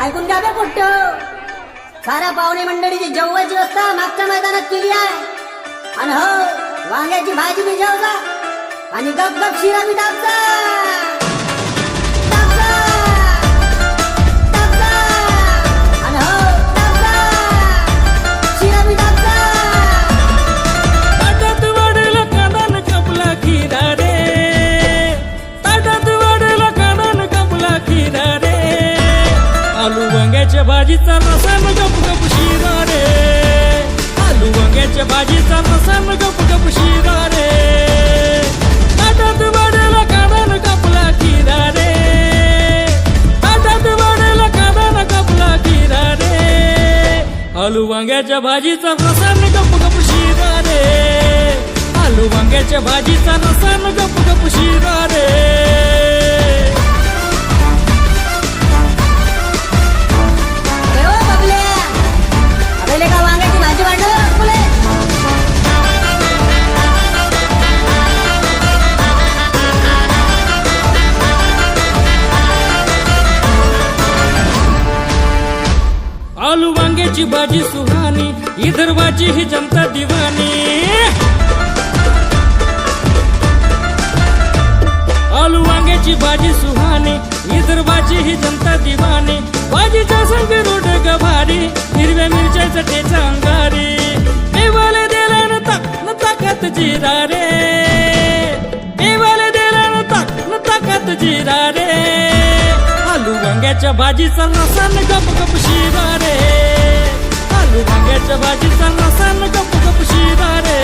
ऐकून घ्या बे कुठ्ठ, साऱ्या पाहुणे मंडळीची जेवणाची व्यवस्था मागच्या मैदानात केली आहे। आणि हो, वांग्याची भाजी बी जेवजा आणि गप गप शिरा बी दाबजा। आलू वांग्याच्या भाजीचा रसा न गप गप शिरा रे, आलू वांग्याच्या भाजीचा रसा न गप गप शिरा रे, ताटात वाढेला कांदा न कापला खिरा रे, ताटात वाढेला कांदा न कापला खिरा रे, आलू वांग्याच्या भाजीचा रसा न गप गप शिरा रे, आलू वांग्याच्या भाजीचा रसा न गप गप शिरा रे। आलू वांग्याची भाजी सुहानी, विदर्भाची ही जनता दिवानी। आलू वांग्याची भाजी सुहानी, विदर्भाची ही जनता दिवानी। भाजीचा संग रोड गभारी, हिरव्या मिरच्याचा ठेचा अंगारी, देवाला दिला न ताकत जिरा रे, देवाला दिला न ताकत जिरा रे, आलू वांग्याच्या भाजीचा रसा न गप गप शिरा रे, आलू वांग्याच्या भाजीचा रसा न गप गप शिरा रे।